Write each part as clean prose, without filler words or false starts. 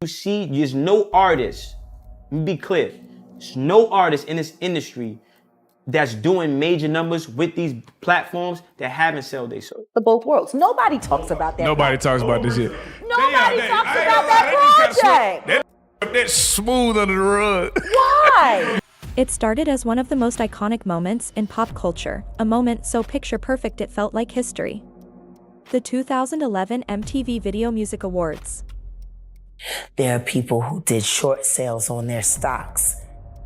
You see, there's no artist, let me be clear, there's no artist in this industry that's doing major numbers with these platforms that haven't sold their soul. The both worlds. Nobody talks about that. Nobody talks about this shit. Nobody talks about that project. That's smooth under the rug. Why? It started as one of the most iconic moments in pop culture, a moment so picture-perfect it felt like history. The 2011 MTV Video Music Awards. There are people who did short sales on their stocks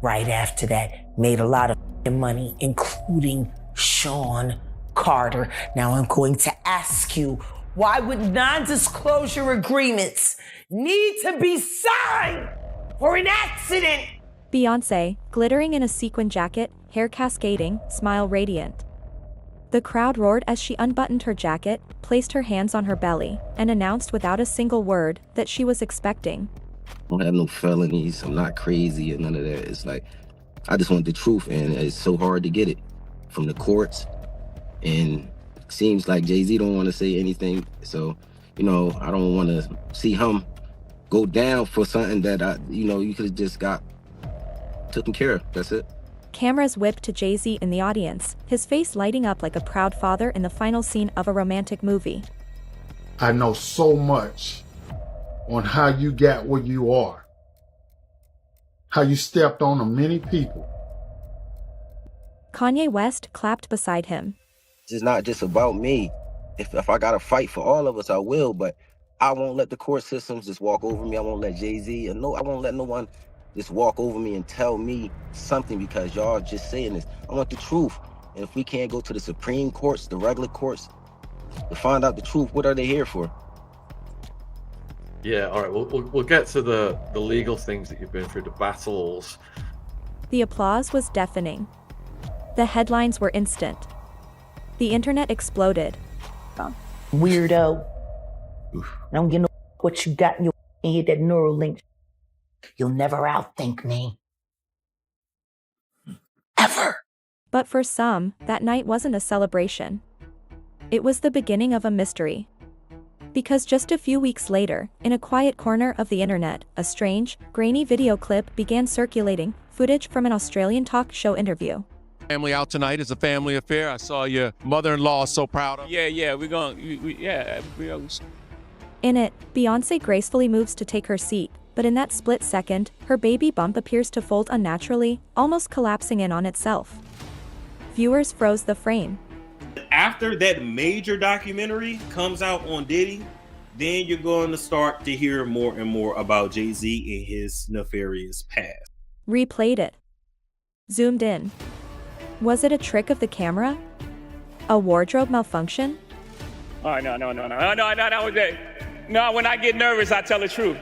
right after that, made a lot of money, including Sean Carter. Now I'm going to ask you, why would non-disclosure agreements need to be signed for an accident? Beyonce, glittering in a sequin jacket, hair cascading, smile radiant. The crowd roared as she unbuttoned her jacket, placed her hands on her belly, and announced without a single word that she was expecting. I don't have no felonies, I'm not crazy and none of that. It's like, I just want the truth, and it's so hard to get it from the courts. And it seems like JayZ don't want to say anything. So, I don't want to see him go down for something that you could have just got taken care of. That's it. Cameras whipped to JayZ in the audience, his face lighting up like a proud father in the final scene of a romantic movie. I know so much on how you got where you are, how you stepped on many people. Kanye West clapped beside him. It's not just about me. If I got to fight for all of us, I will, but I won't let the court systems just walk over me. I won't let JayZ, I won't let no one just walk over me and tell me something because y'all just saying this. I want the truth. And if we can't go to the Supreme Courts, the regular courts, to find out the truth, what are they here for? Yeah, all right, we'll get to the legal things that you've been through, the battles. The applause was deafening. The headlines were instant. The internet exploded. Weirdo. I don't get no what you got in your head, that neural link. You'll never outthink me. Ever. But for some, that night wasn't a celebration. It was the beginning of a mystery. Because just a few weeks later, in a quiet corner of the internet, a strange, grainy video clip began circulating, footage from an Australian talk show interview. Family out tonight is a family affair. I saw your mother-in-law so proud of. Yeah, we're going. In it, Beyonce gracefully moves to take her seat, but in that split second, her baby bump appears to fold unnaturally, almost collapsing in on itself. Viewers froze the frame. After that major documentary comes out on Diddy, then you're going to start to hear more and more about JayZ and his nefarious past. Replayed it. Zoomed in. Was it a trick of the camera? A wardrobe malfunction? Oh, no, when I get nervous, I tell the truth.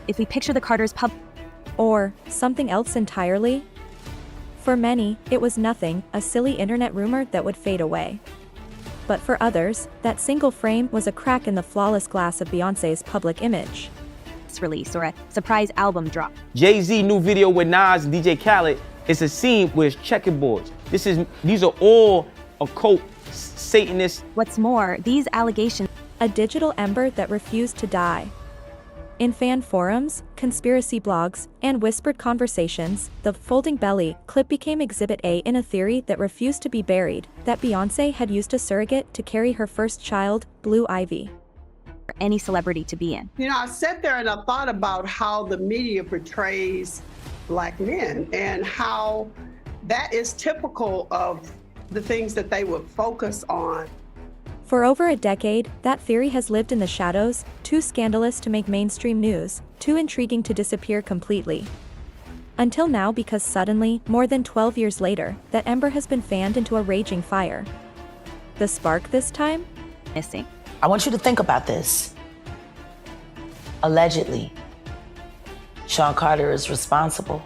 If we picture the Carters pub, or something else entirely? For many, it was nothing, a silly internet rumor that would fade away. But for others, that single frame was a crack in the flawless glass of Beyonce's public image. Release or a surprise album drop. JayZ new video with Nas and DJ Khaled is a scene with checkerboards. These are all occult Satanists. What's more, these allegations. A digital ember that refused to die. In fan forums, conspiracy blogs, and whispered conversations, the folding belly clip became Exhibit A in a theory that refused to be buried, that Beyonce had used a surrogate to carry her first child, Blue Ivy. For any celebrity to be in. I sat there and I thought about how the media portrays Black men and how that is typical of the things that they would focus on. For over a decade, that theory has lived in the shadows, too scandalous to make mainstream news, too intriguing to disappear completely. Until now, because suddenly, more than 12 years later, that ember has been fanned into a raging fire. The spark this time? Missing. I want you to think about this. Allegedly, Sean Carter is responsible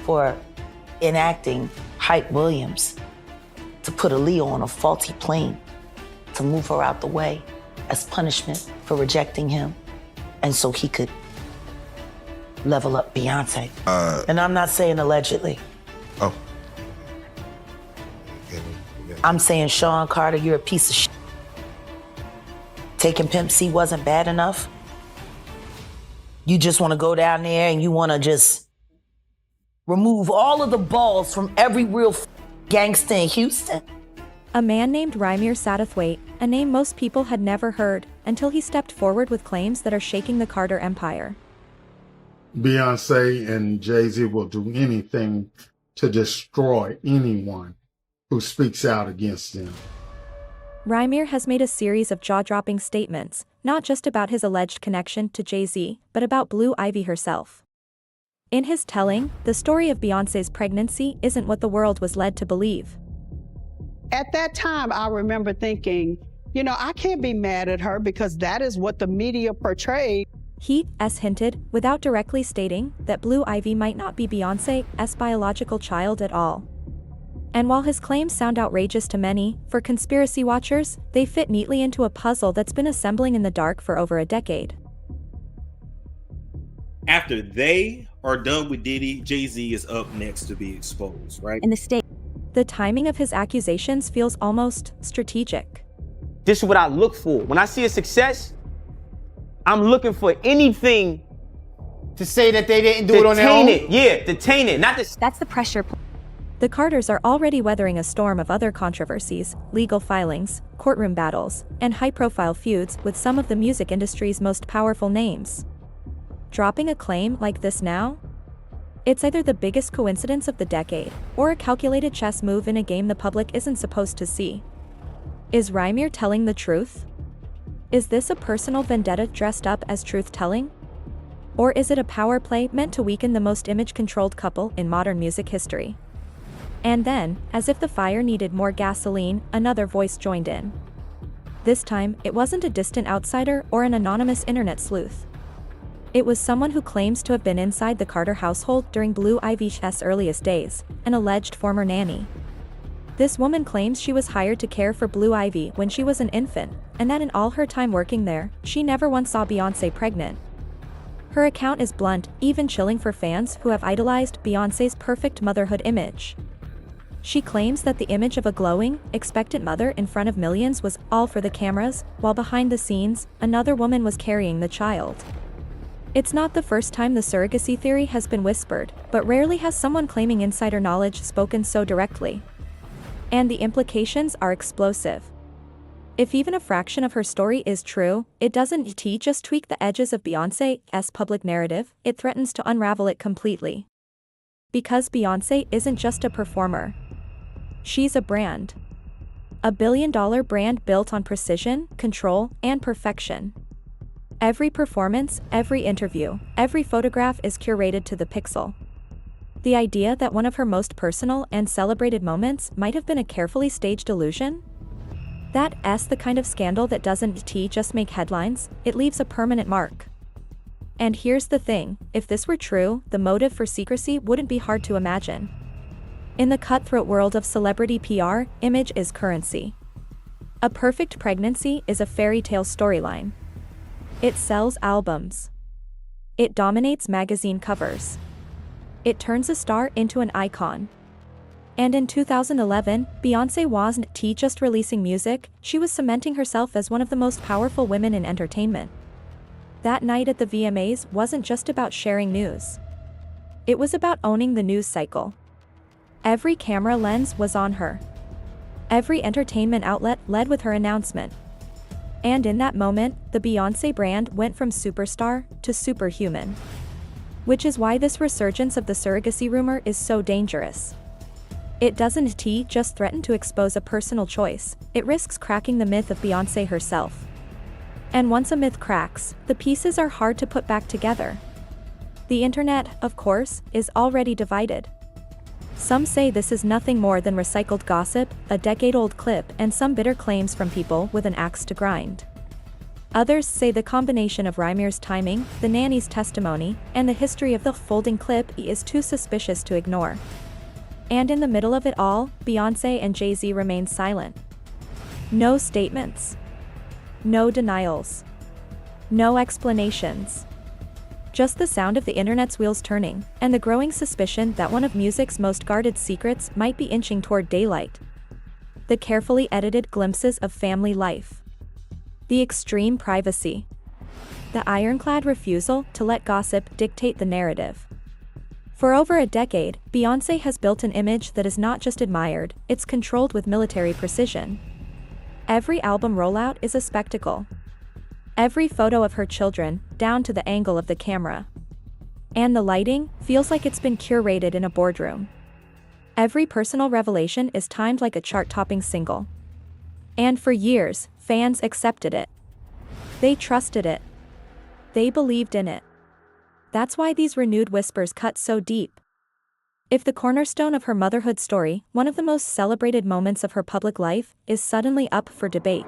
for enacting Hype Williams to put Aaliyah on a faulty plane, to move her out the way as punishment for rejecting him, and so he could level up Beyonce. And I'm not saying allegedly. Oh. I'm saying, Sean Carter, you're a piece of shit. Taking Pimp C wasn't bad enough. You just want to go down there and you want to just remove all of the balls from every real gangster in Houston. A man named Rymir Satterthwaite, a name most people had never heard, until he stepped forward with claims that are shaking the Carter empire. Beyonce and JayZ will do anything to destroy anyone who speaks out against them. Rymir has made a series of jaw-dropping statements, not just about his alleged connection to JayZ, but about Blue Ivy herself. In his telling, the story of Beyoncé's pregnancy isn't what the world was led to believe. At that time, I remember thinking, you know, I can't be mad at her because that is what the media portrayed. He hinted, without directly stating, that Blue Ivy might not be Beyoncé's biological child at all. And while his claims sound outrageous to many, for conspiracy watchers, they fit neatly into a puzzle that's been assembling in the dark for over a decade. After they are done with Diddy, JayZ is up next to be exposed, right? In the state. The timing of his accusations feels almost strategic. This is what I look for. When I see a success, I'm looking for anything to say that they didn't do it on their own. Detain it, not the. That's the pressure. The Carters are already weathering a storm of other controversies, legal filings, courtroom battles, and high-profile feuds with some of the music industry's most powerful names. Dropping a claim like this now? It's either the biggest coincidence of the decade, or a calculated chess move in a game the public isn't supposed to see. Is Rymir telling the truth? Is this a personal vendetta dressed up as truth-telling? Or is it a power play meant to weaken the most image-controlled couple in modern music history? And then, as if the fire needed more gasoline, another voice joined in. This time, it wasn't a distant outsider or an anonymous internet sleuth. It was someone who claims to have been inside the Carter household during Blue Ivy's earliest days, an alleged former nanny. This woman claims she was hired to care for Blue Ivy when she was an infant, and that in all her time working there, she never once saw Beyoncé pregnant. Her account is blunt, even chilling for fans who have idolized Beyoncé's perfect motherhood image. She claims that the image of a glowing, expectant mother in front of millions was all for the cameras, while behind the scenes, another woman was carrying the child. It's not the first time the surrogacy theory has been whispered, but rarely has someone claiming insider knowledge spoken so directly. And the implications are explosive. If even a fraction of her story is true, it doesn't just tweak the edges of Beyoncé's public narrative, it threatens to unravel it completely. Because Beyoncé isn't just a performer. She's a brand. A billion-dollar brand built on precision, control, and perfection. Every performance, every interview, every photograph is curated to the pixel. The idea that one of her most personal and celebrated moments might have been a carefully staged illusion? That's the kind of scandal that doesn't just make headlines, it leaves a permanent mark. And here's the thing, if this were true, the motive for secrecy wouldn't be hard to imagine. In the cutthroat world of celebrity PR, image is currency. A perfect pregnancy is a fairy tale storyline. It sells albums. It dominates magazine covers. It turns a star into an icon. And in 2011, Beyoncé wasn't just releasing music, she was cementing herself as one of the most powerful women in entertainment. That night at the VMAs wasn't just about sharing news. It was about owning the news cycle. Every camera lens was on her. Every entertainment outlet led with her announcement. And in that moment, the Beyoncé brand went from superstar to superhuman. Which is why this resurgence of the surrogacy rumor is so dangerous. It doesn't just threaten to expose a personal choice, it risks cracking the myth of Beyoncé herself. And once a myth cracks, the pieces are hard to put back together. The internet, of course, is already divided. Some say this is nothing more than recycled gossip, a decade-old clip, and some bitter claims from people with an axe to grind. Others say the combination of Rymir's timing, the nanny's testimony, and the history of the folding clip is too suspicious to ignore. And in the middle of it all, Beyoncé and JayZ remain silent. No statements. No denials. No explanations. Just the sound of the internet's wheels turning, and the growing suspicion that one of music's most guarded secrets might be inching toward daylight. The carefully edited glimpses of family life. The extreme privacy. the ironclad refusal to let gossip dictate the narrative. For over a decade, Beyoncé has built an image that is not just admired, it's controlled with military precision. Every album rollout is a spectacle. Every photo of her children, down to the angle of the camera. And the lighting feels like it's been curated in a boardroom. Every personal revelation is timed like a chart-topping single. And for years, fans accepted it. They trusted it. They believed in it. That's why these renewed whispers cut so deep. If the cornerstone of her motherhood story, one of the most celebrated moments of her public life, is suddenly up for debate,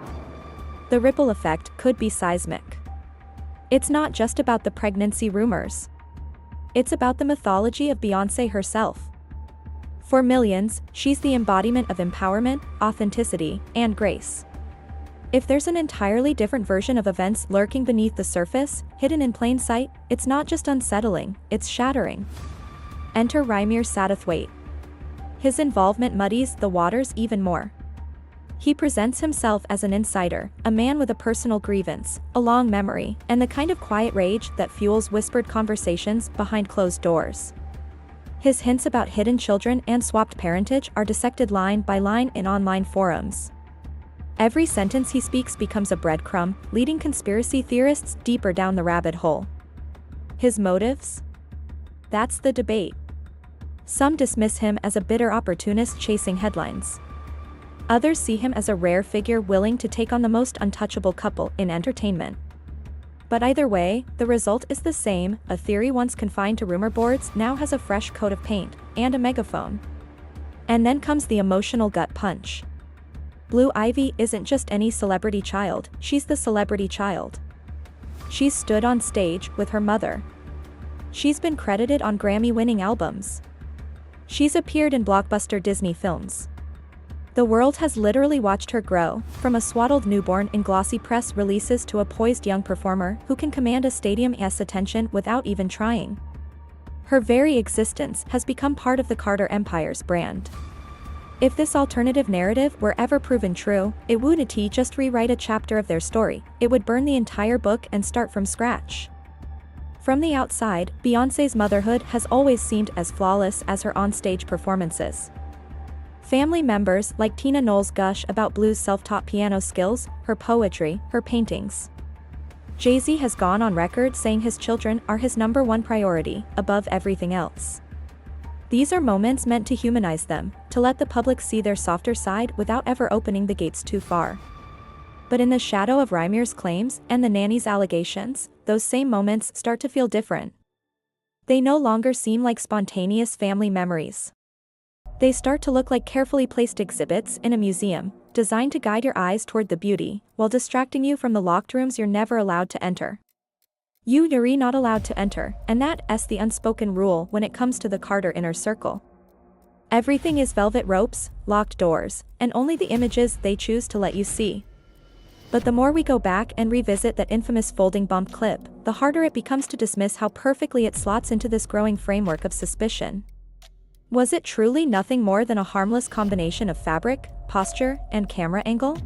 the ripple effect could be seismic. It's not just about the pregnancy rumors. It's about the mythology of Beyoncé herself. For millions, she's the embodiment of empowerment, authenticity, and grace. If there's an entirely different version of events lurking beneath the surface, hidden in plain sight, it's not just unsettling, it's shattering. Enter Rymir Satterthwaite. His involvement muddies the waters even more. He presents himself as an insider, a man with a personal grievance, a long memory, and the kind of quiet rage that fuels whispered conversations behind closed doors. His hints about hidden children and swapped parentage are dissected line by line in online forums. Every sentence he speaks becomes a breadcrumb, leading conspiracy theorists deeper down the rabbit hole. His motives? That's the debate. Some dismiss him as a bitter opportunist chasing headlines. Others see him as a rare figure willing to take on the most untouchable couple in entertainment. But either way, the result is the same: a theory once confined to rumor boards now has a fresh coat of paint and a megaphone. And then comes the emotional gut punch. Blue Ivy isn't just any celebrity child, she's the celebrity child. She's stood on stage with her mother. She's been credited on Grammy-winning albums. She's appeared in blockbuster Disney films. The world has literally watched her grow, from a swaddled newborn in glossy press releases to a poised young performer who can command a stadium's attention without even trying. Her very existence has become part of the Carter Empire's brand. If this alternative narrative were ever proven true, it wouldn't just rewrite a chapter of their story, it would burn the entire book and start from scratch. From the outside, Beyoncé's motherhood has always seemed as flawless as her onstage performances. Family members like Tina Knowles gush about Blue's self-taught piano skills, her poetry, her paintings. JayZ has gone on record saying his children are his #1 priority, above everything else. These are moments meant to humanize them, to let the public see their softer side without ever opening the gates too far. But in the shadow of Rymir's claims and the nanny's allegations, those same moments start to feel different. They no longer seem like spontaneous family memories. They start to look like carefully placed exhibits in a museum, designed to guide your eyes toward the beauty, while distracting you from the locked rooms you're never allowed to enter. You're not allowed to enter, and that's the unspoken rule when it comes to the Carter inner circle. Everything is velvet ropes, locked doors, and only the images they choose to let you see. But the more we go back and revisit that infamous folding bump clip, the harder it becomes to dismiss how perfectly it slots into this growing framework of suspicion. Was it truly nothing more than a harmless combination of fabric, posture, and camera angle?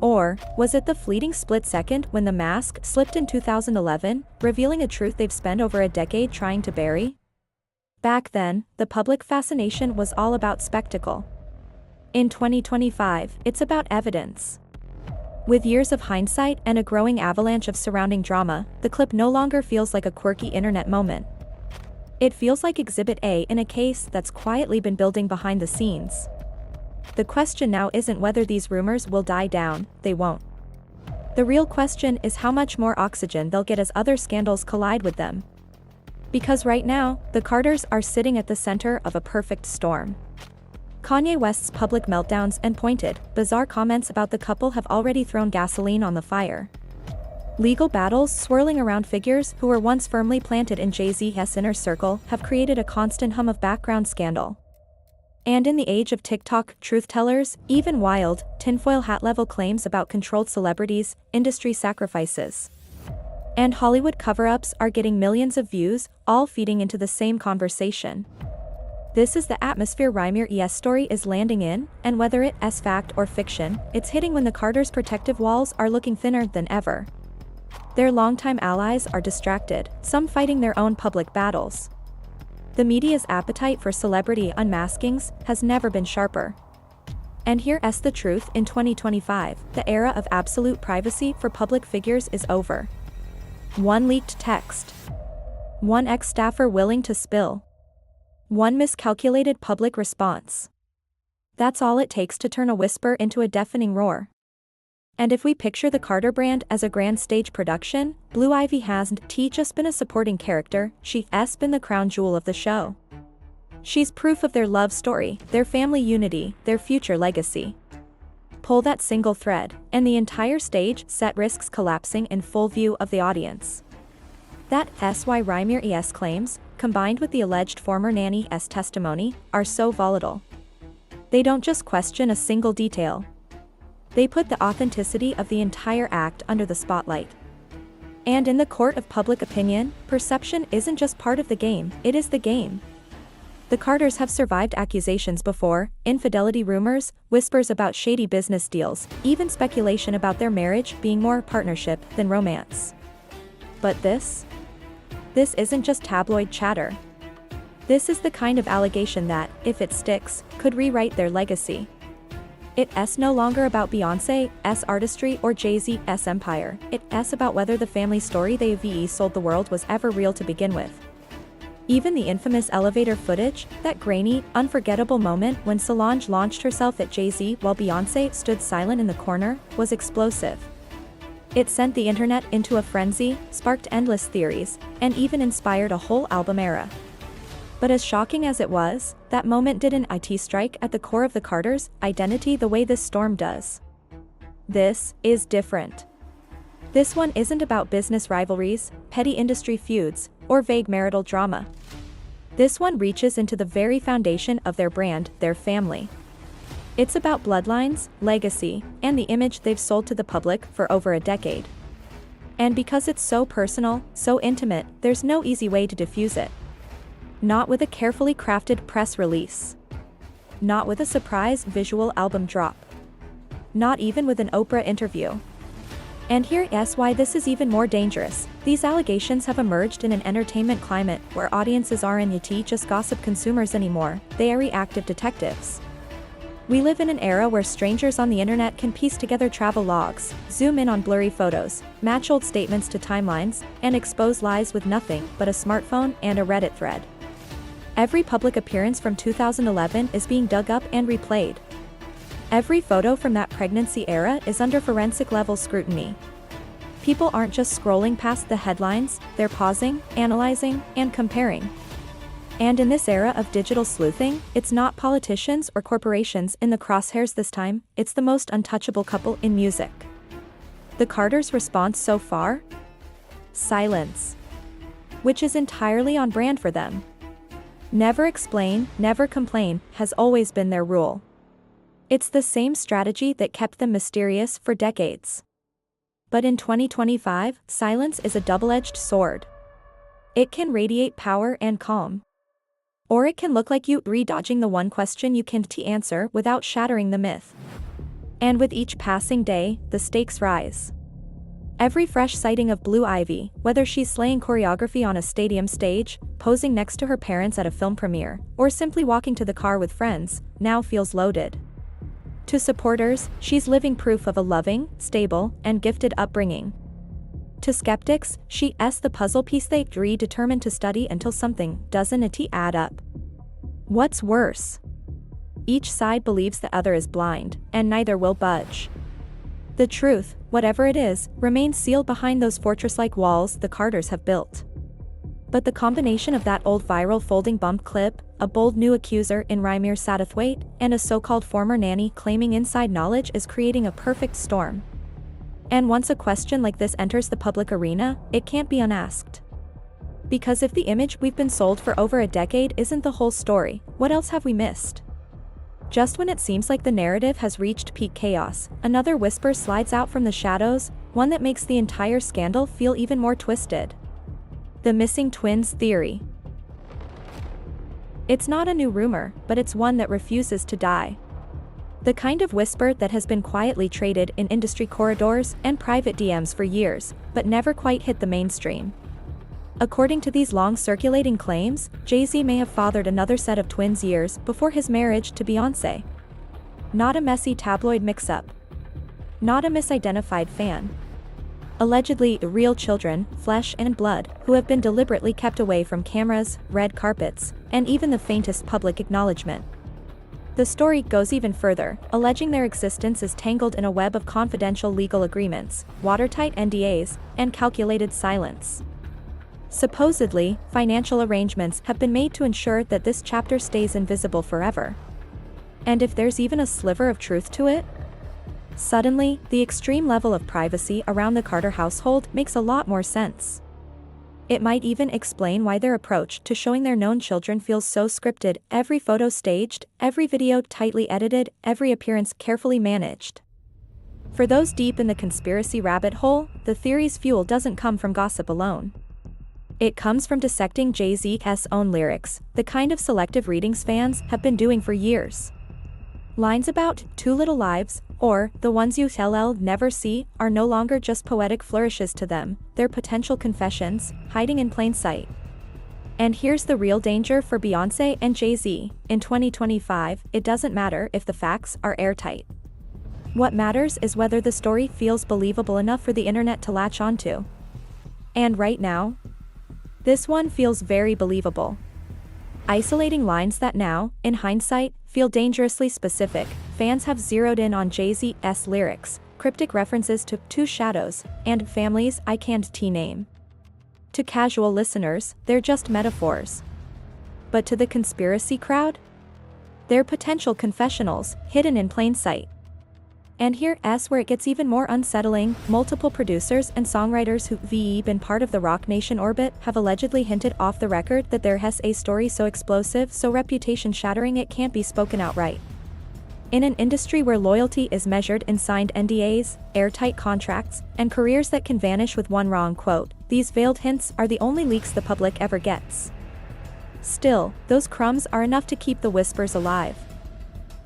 Or was it the fleeting split second when the mask slipped in 2011, revealing a truth they've spent over a decade trying to bury? Back then, the public fascination was all about spectacle. In 2025, it's about evidence. With years of hindsight and a growing avalanche of surrounding drama, the clip no longer feels like a quirky internet moment. It feels like Exhibit A in a case that's quietly been building behind the scenes. The question now isn't whether these rumors will die down, they won't. The real question is how much more oxygen they'll get as other scandals collide with them. Because right now, the Carters are sitting at the center of a perfect storm. Kanye West's public meltdowns and pointed, bizarre comments about the couple have already thrown gasoline on the fire. Legal battles swirling around figures who were once firmly planted in JayZ's inner circle have created a constant hum of background scandal. And in the age of TikTok truth-tellers, even wild, tinfoil hat-level claims about controlled celebrities, industry sacrifices, and Hollywood cover-ups are getting millions of views, all feeding into the same conversation. This is the atmosphere Rymir's story is landing in, and whether it's fact or fiction, it's hitting when the Carters' protective walls are looking thinner than ever. Their longtime allies are distracted, some fighting their own public battles. The media's appetite for celebrity unmaskings has never been sharper. And here's the truth: in 2025, the era of absolute privacy for public figures is over. One leaked text. One ex-staffer willing to spill. One miscalculated public response. That's all it takes to turn a whisper into a deafening roar. And if we picture the Carter brand as a grand stage production, Blue Ivy hasn't just been a supporting character, she's been the crown jewel of the show. She's proof of their love story, their family unity, their future legacy. Pull that single thread, and the entire stage set risks collapsing in full view of the audience. That's why Rymir's claims, combined with the alleged former nanny's testimony, are so volatile. They don't just question a single detail. They put the authenticity of the entire act under the spotlight. And in the court of public opinion, perception isn't just part of the game, it is the game. The Carters have survived accusations before: infidelity rumors, whispers about shady business deals, even speculation about their marriage being more partnership than romance. But this isn't just tabloid chatter. This is the kind of allegation that, if it sticks, could rewrite their legacy. It's no longer about Beyonce's artistry or JayZ's empire. It's about whether the family story they've sold the world was ever real to begin with. Even the infamous elevator footage, that grainy, unforgettable moment when Solange launched herself at JayZ while Beyonce stood silent in the corner, was explosive. It sent the internet into a frenzy, sparked endless theories, and even inspired a whole album era. But as shocking as it was, that moment didn't strike at the core of the Carters' identity the way this storm does. This is different. This one isn't about business rivalries, petty industry feuds, or vague marital drama. This one reaches into the very foundation of their brand, their family. It's about bloodlines, legacy, and the image they've sold to the public for over a decade. And because it's so personal, so intimate, there's no easy way to diffuse it. Not with a carefully crafted press release. Not with a surprise visual album drop. Not even with an Oprah interview. And here's why this is even more dangerous. These allegations have emerged in an entertainment climate where audiences aren't just gossip consumers anymore, they are reactive detectives. We live in an era where strangers on the internet can piece together travel logs, zoom in on blurry photos, match old statements to timelines, and expose lies with nothing but a smartphone and a Reddit thread. Every public appearance from 2011 is being dug up and replayed. Every photo from that pregnancy era is under forensic-level scrutiny. People aren't just scrolling past the headlines, they're pausing, analyzing, and comparing. And in this era of digital sleuthing, it's not politicians or corporations in the crosshairs this time, it's the most untouchable couple in music. The Carters' response so far? Silence. Which is entirely on brand for them. Never explain, never complain, has always been their rule. It's the same strategy that kept them mysterious for decades. But in 2025, silence is a double-edged sword. It can radiate power and calm. Or it can look like you dodging the one question you can't answer without shattering the myth. And with each passing day, the stakes rise. Every fresh sighting of Blue Ivy, whether she's slaying choreography on a stadium stage, posing next to her parents at a film premiere, or simply walking to the car with friends, now feels loaded. To supporters, she's living proof of a loving, stable, and gifted upbringing. To skeptics, she's the puzzle piece they determined to study until something doesn't add up. What's worse? Each side believes the other is blind, and neither will budge. The truth, whatever it is, remains sealed behind those fortress-like walls the Carters have built. But the combination of that old viral folding bump clip, a bold new accuser in Rymir Satterthwaite, and a so-called former nanny claiming inside knowledge is creating a perfect storm. And once a question like this enters the public arena, it can't be unasked. Because if the image we've been sold for over a decade isn't the whole story, what else have we missed? Just when it seems like the narrative has reached peak chaos, another whisper slides out from the shadows, one that makes the entire scandal feel even more twisted. The missing twins theory. It's not a new rumor, but it's one that refuses to die. The kind of whisper that has been quietly traded in industry corridors and private DMs for years, but never quite hit the mainstream. According to these long-circulating claims, JayZ may have fathered another set of twins years before his marriage to Beyonce. Not a messy tabloid mix-up. Not a misidentified fan. Allegedly real children, flesh and blood, who have been deliberately kept away from cameras, red carpets, and even the faintest public acknowledgement. The story goes even further, alleging their existence is tangled in a web of confidential legal agreements, watertight NDAs, and calculated silence. Supposedly, financial arrangements have been made to ensure that this chapter stays invisible forever. And if there's even a sliver of truth to it? Suddenly, the extreme level of privacy around the Carter household makes a lot more sense. It might even explain why their approach to showing their known children feels so scripted, every photo staged, every video tightly edited, every appearance carefully managed. For those deep in the conspiracy rabbit hole, the theory's fuel doesn't come from gossip alone. It comes from dissecting JayZ's own lyrics, the kind of selective readings fans have been doing for years. Lines about "two little lives," or "the ones you tell never see," are no longer just poetic flourishes to them, they're potential confessions, hiding in plain sight. And here's the real danger for Beyonce and JayZ. In 2025, it doesn't matter if the facts are airtight. What matters is whether the story feels believable enough for the internet to latch onto. And right now, this one feels very believable. Isolating lines that now, in hindsight, feel dangerously specific, fans have zeroed in on JayZ's lyrics, cryptic references to two shadows, and families I can't name. To casual listeners, they're just metaphors. But to the conspiracy crowd? They're potential confessionals, hidden in plain sight. And here's where it gets even more unsettling. Multiple producers and songwriters who've been part of the Roc Nation orbit have allegedly hinted off the record that there has a story so explosive, so reputation-shattering it can't be spoken outright. In an industry where loyalty is measured in signed NDAs, airtight contracts, and careers that can vanish with one wrong quote, these veiled hints are the only leaks the public ever gets. Still, those crumbs are enough to keep the whispers alive.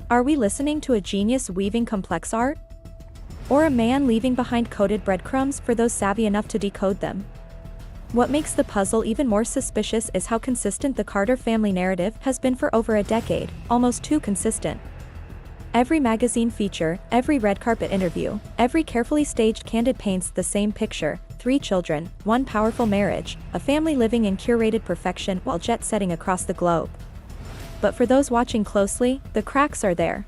Are we listening to a genius weaving complex art? Or a man leaving behind coded breadcrumbs for those savvy enough to decode them? What makes the puzzle even more suspicious is how consistent the Carter family narrative has been for over a decade, almost too consistent. Every magazine feature, every red carpet interview, every carefully staged candid paints the same picture: 3 children, 1 powerful marriage, a family living in curated perfection while jet-setting across the globe. But for those watching closely, the cracks are there.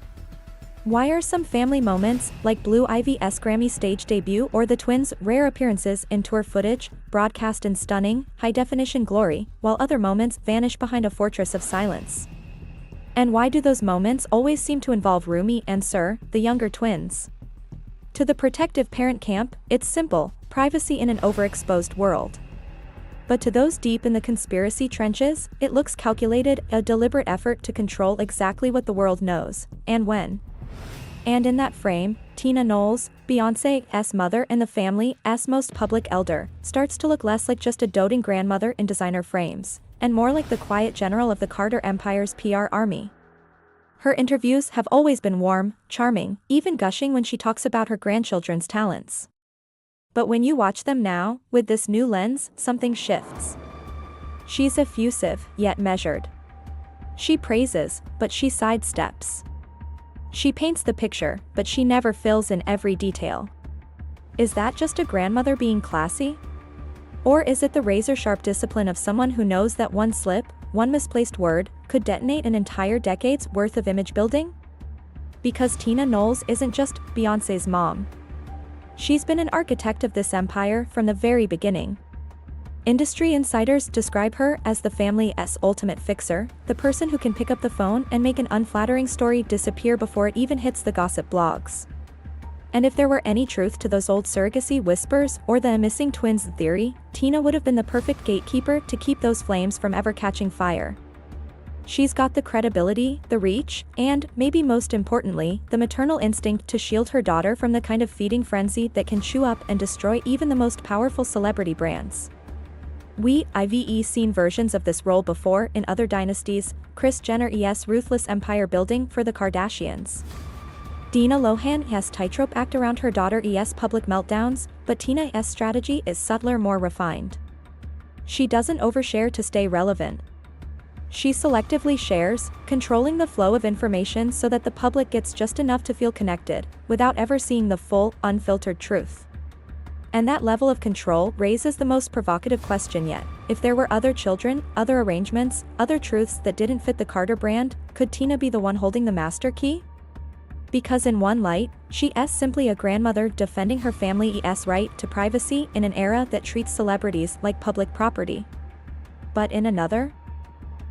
Why are some family moments, like Blue Ivy's Grammy stage debut or the twins' rare appearances in tour footage, broadcast in stunning, high-definition glory, while other moments vanish behind a fortress of silence? And why do those moments always seem to involve Rumi and Sir, the younger twins? To the protective parent camp, it's simple: privacy in an overexposed world. But to those deep in the conspiracy trenches, it looks calculated, a deliberate effort to control exactly what the world knows, and when. And in that frame, Tina Knowles, Beyonce's mother and the family's most public elder, starts to look less like just a doting grandmother in designer frames, and more like the quiet general of the Carter Empire's PR army. Her interviews have always been warm, charming, even gushing when she talks about her grandchildren's talents. But when you watch them now, with this new lens, something shifts. She's effusive, yet measured. She praises, but she sidesteps. She paints the picture, but she never fills in every detail. Is that just a grandmother being classy? Or is it the razor-sharp discipline of someone who knows that one slip, one misplaced word, could detonate an entire decade's worth of image building? Because Tina Knowles isn't just Beyoncé's mom. She's been an architect of this empire from the very beginning. Industry insiders describe her as the family's ultimate fixer, the person who can pick up the phone and make an unflattering story disappear before it even hits the gossip blogs. And if there were any truth to those old surrogacy whispers or the missing twins theory, Tina would have been the perfect gatekeeper to keep those flames from ever catching fire. She's got the credibility, the reach, and, maybe most importantly, the maternal instinct to shield her daughter from the kind of feeding frenzy that can chew up and destroy even the most powerful celebrity brands. I've seen versions of this role before in other dynasties: Kris Jenner's ruthless empire building for the Kardashians. Dina Lohan has tightrope act around her daughter ES public meltdowns, but Tina S strategy is subtler, more refined. She doesn't overshare to stay relevant. She selectively shares, controlling the flow of information so that the public gets just enough to feel connected, without ever seeing the full, unfiltered truth. And that level of control raises the most provocative question yet. If there were other children, other arrangements, other truths that didn't fit the Carter brand, could Tina be the one holding the master key? Because in one light, she is simply a grandmother defending her family's right to privacy in an era that treats celebrities like public property. But in another,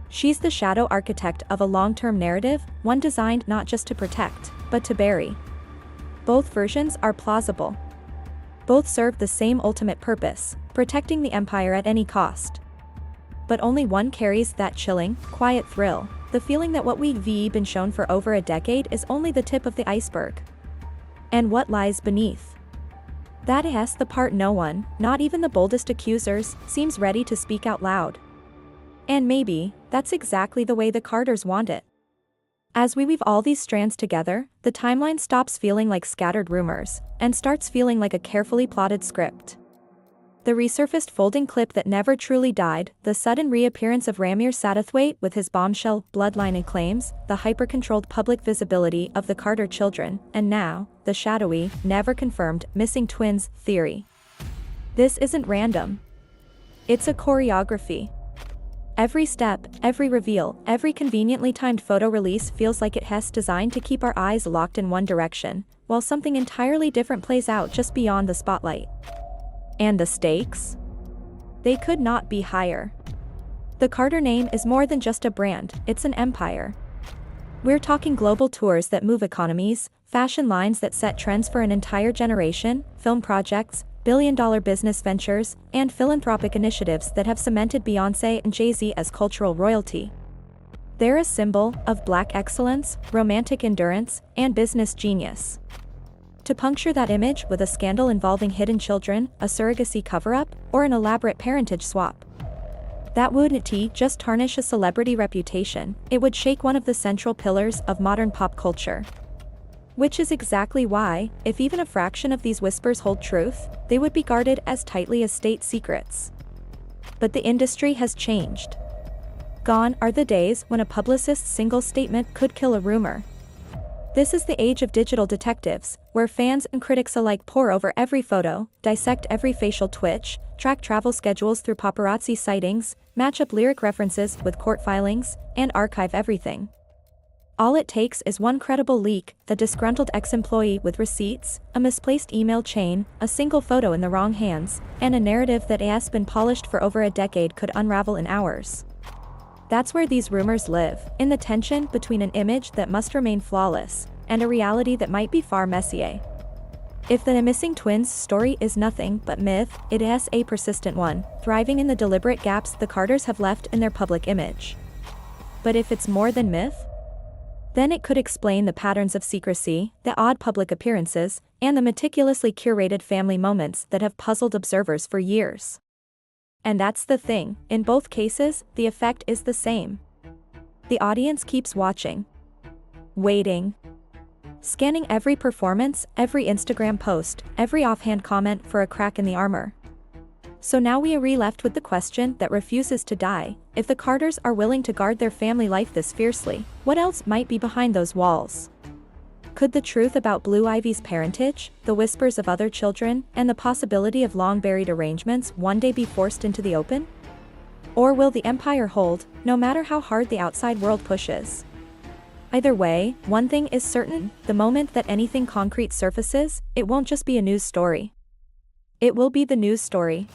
she's the shadow architect of a long-term narrative, one designed not just to protect, but to bury. Both versions are plausible. Both serve the same ultimate purpose, protecting the empire at any cost. But only one carries that chilling, quiet thrill, the feeling that what we've been shown for over a decade is only the tip of the iceberg. And what lies beneath? That is the part no one, not even the boldest accusers, seems ready to speak out loud. And maybe, that's exactly the way the Carters want it. As we weave all these strands together, the timeline stops feeling like scattered rumors, and starts feeling like a carefully plotted script. The resurfaced folding clip that never truly died, the sudden reappearance of Rymir Satterthwaite with his bombshell bloodline and claims, the hyper-controlled public visibility of the Carter children, and now, the shadowy, never-confirmed, missing twins theory. This isn't random. It's a choreography. Every step, every reveal, every conveniently timed photo release feels like it has designed to keep our eyes locked in one direction, while something entirely different plays out just beyond the spotlight. And the stakes? They could not be higher. The Carter name is more than just a brand, it's an empire. We're talking global tours that move economies, fashion lines that set trends for an entire generation, film projects, billion-dollar business ventures, and philanthropic initiatives that have cemented Beyonce and JayZ as cultural royalty. They're a symbol of Black excellence, romantic endurance, and business genius. To puncture that image with a scandal involving hidden children, a surrogacy cover-up, or an elaborate parentage swap, that wouldn't just tarnish a celebrity reputation, it would shake one of the central pillars of modern pop culture. Which is exactly why, if even a fraction of these whispers hold truth, they would be guarded as tightly as state secrets. But the industry has changed. Gone are the days when a publicist's single statement could kill a rumor. This is the age of digital detectives, where fans and critics alike pore over every photo, dissect every facial twitch, track travel schedules through paparazzi sightings, match up lyric references with court filings, and archive everything. All it takes is one credible leak, the disgruntled ex-employee with receipts, a misplaced email chain, a single photo in the wrong hands, and a narrative that has been polished for over a decade could unravel in hours. That's where these rumors live, in the tension between an image that must remain flawless, and a reality that might be far messier. If the missing twins story is nothing but myth, it is a persistent one, thriving in the deliberate gaps the Carters have left in their public image. But if it's more than myth, then it could explain the patterns of secrecy, the odd public appearances, and the meticulously curated family moments that have puzzled observers for years. And that's the thing, in both cases, the effect is the same. The audience keeps watching, waiting, scanning every performance, every Instagram post, every offhand comment for a crack in the armor. So now we are left with the question that refuses to die. If the Carters are willing to guard their family life this fiercely, what else might be behind those walls? Could the truth about Blue Ivy's parentage, the whispers of other children, and the possibility of long-buried arrangements one day be forced into the open? Or will the empire hold, no matter how hard the outside world pushes? Either way, one thing is certain, the moment that anything concrete surfaces, it won't just be a news story. It will be the news story.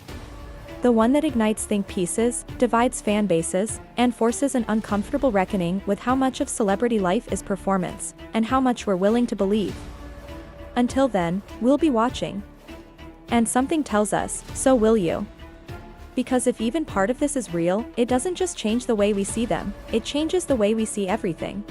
The one that ignites think pieces, divides fan bases, and forces an uncomfortable reckoning with how much of celebrity life is performance, and how much we're willing to believe. Until then, we'll be watching. And something tells us, so will you. Because if even part of this is real, it doesn't just change the way we see them, it changes the way we see everything.